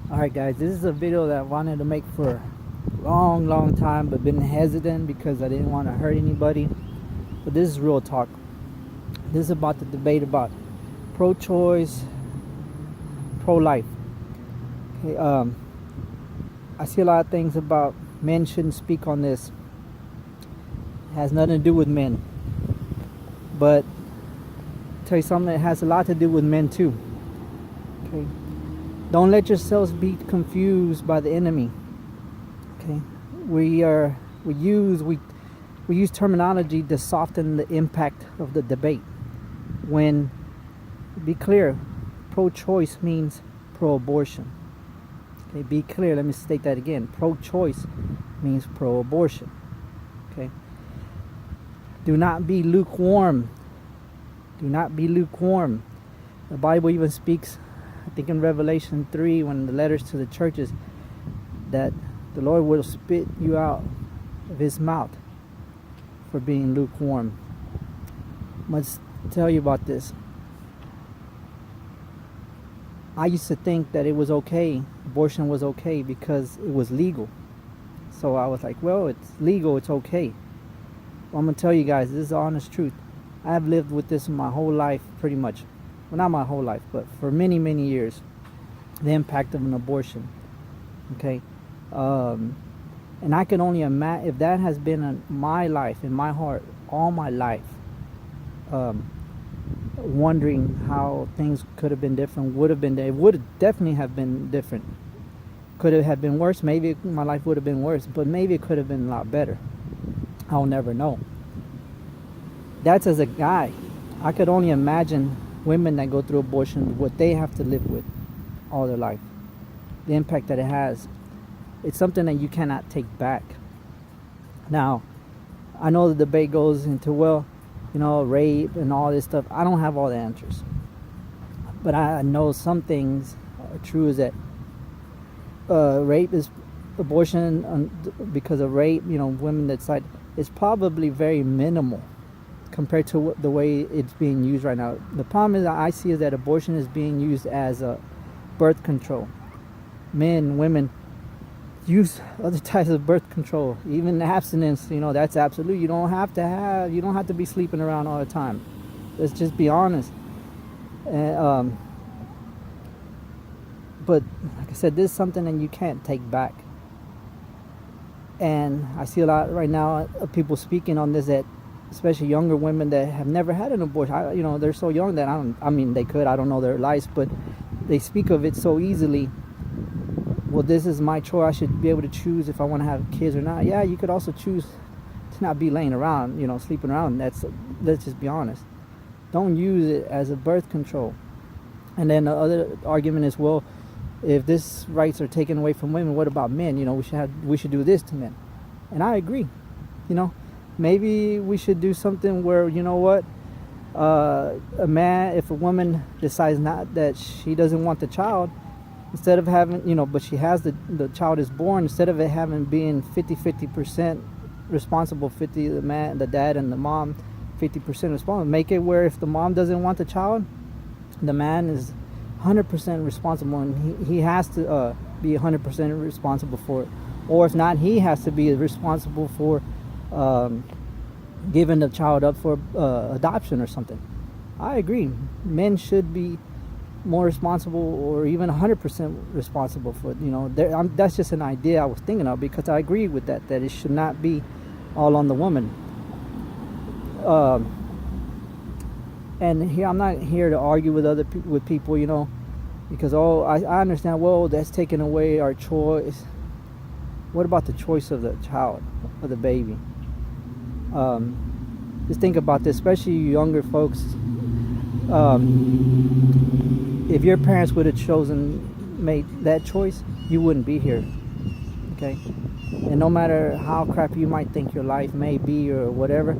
Alright guys, this is a video that I wanted to make for a long time, but been hesitant because I didn't want to hurt anybody. But this is real talk. This is about the debate about pro-choice, pro-life. Okay, I see a lot of things about men shouldn't speak on this. It has nothing to do with men. But I'll tell you something, it has a lot to do with men too. Okay. Don't let yourselves be confused by the enemy. Okay, we use terminology to soften the impact of the debate. When, be clear, pro-choice means pro-abortion. Okay, be clear. Let me state that again. Pro-choice means pro-abortion. Okay. Do not be lukewarm. Do not be lukewarm. The Bible even speaks, I think in Revelation 3, when the letters to the churches, that the Lord will spit you out of his mouth for being lukewarm. I must tell you about this. I used to think that it was okay, abortion was okay because it was legal. So I was like, well, it's legal, it's okay. Well, I'm going to tell you guys, this is the honest truth. I have lived with this my whole life, pretty much. Well, not my whole life, but for many years, the impact of an abortion. Okay, and I can only imagine if that has been in my life, in my heart, all my life, wondering how things could have been different, would have been, it would definitely have been different. Could it have been worse? Maybe my life would have been worse, but maybe it could have been a lot better. I'll never know. That's as a guy. I could only imagine women that go through abortion, what they have to live with all their life, the impact that it has. It's something that you cannot take back. Now, I know the debate goes into, well, you know, rape and all this stuff. I don't have all the answers, but I know some things are true, is that rape is abortion because of rape, you know, women that decide, is probably very minimal compared to the way it's being used right now. The problem is that I see is that abortion is being used as a birth control. Men, women use other types of birth control, even abstinence. You know, that's absolute. You don't have to be sleeping around all the time. Let's just be honest. And, but like I said, this is something that you can't take back. And I see a lot right now of people speaking on this, that especially younger women that have never had an abortion. You know, they're so young that they could, I don't know their lives, but they speak of it so easily. Well, this is my choice. I should be able to choose if I want to have kids or not. Yeah, you could also choose to not be laying around, you know, sleeping around. Let's just be honest. Don't use it as a birth control. And then the other argument is, well, if this rights are taken away from women, what about men? You know, we should do this to men. And I agree. You know, maybe we should do something where, you know what, a man, if a woman decides not that she doesn't want the child, instead of having, you know, but she has the child is born, instead of it having being 50% responsible, 50 the man, the dad, and the mom 50% responsible, make it where if the mom doesn't want the child, the man is 100% responsible, and he has to be 100% responsible for it. Or if not, he has to be responsible for giving the child up for adoption or something. I agree. Men should be more responsible, or even 100% responsible for it. You know, that's just an idea I was thinking of, because I agree with that it should not be all on the woman. And here, I'm not here to argue with people, you know, because I understand, well, that's taking away our choice. What about the choice of the child, of the baby? Just think about this, especially you younger folks. If your parents would have made that choice, you wouldn't be here. Okay? And no matter how crappy you might think your life may be or whatever,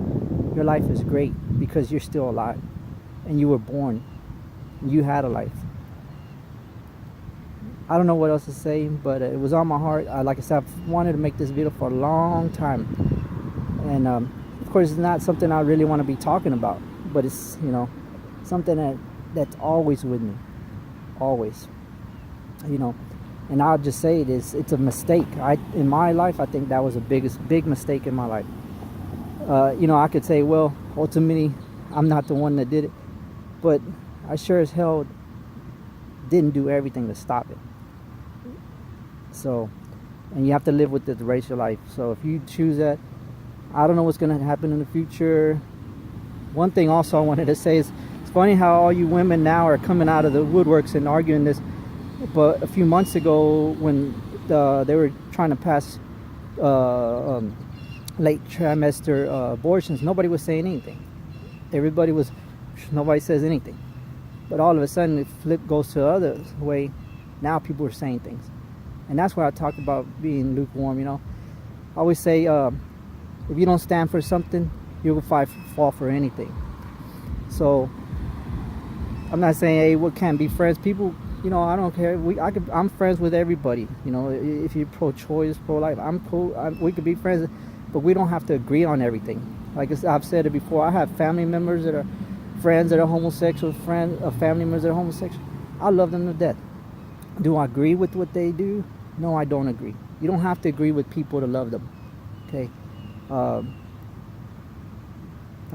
your life is great because you're still alive and you were born. You had a life. I don't know what else to say, but it was on my heart. Like I said, I've wanted to make this video for a long time. And of course, it's not something I really want to be talking about, but it's, you know, something that's always with me. Always. You know, And I'll just say it's a mistake. In my life, I think that was the big mistake in my life. I could say, well, ultimately, I'm not the one that did it, but I sure as hell didn't do everything to stop it. So, and you have to live with the rest of your life. So if you choose that, I don't know what's going to happen in the future. One thing also I wanted to say is, it's funny how all you women now are coming out of the woodworks and arguing this. But a few months ago, when they were trying to pass late trimester abortions, nobody was saying anything. Nobody says anything. But all of a sudden, the flip goes to the other way. Now people are saying things. And that's why I talk about being lukewarm, I always say, if you don't stand for something, you will fall for anything. So, I'm not saying, hey, we can't be friends. People, I don't care. I'm friends with everybody. If you're pro-choice, pro-life, I'm cool. We could be friends, but we don't have to agree on everything. Like I've said it before, I have family members that are friends that are homosexual, family members that are homosexual. I love them to death. Do I agree with what they do? No, I don't agree. You don't have to agree with people to love them. Okay? Like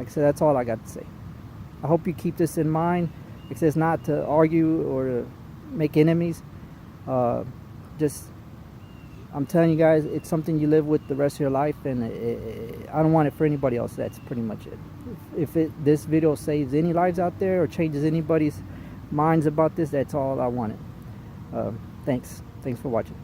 I said, that's all I got to say. I hope you keep this in mind. It says not to argue or to make enemies. I'm telling you guys, it's something you live with the rest of your life, and I don't want it for anybody else. That's pretty much it. If this video saves any lives out there or changes anybody's minds about this, that's all I wanted. Thanks for watching.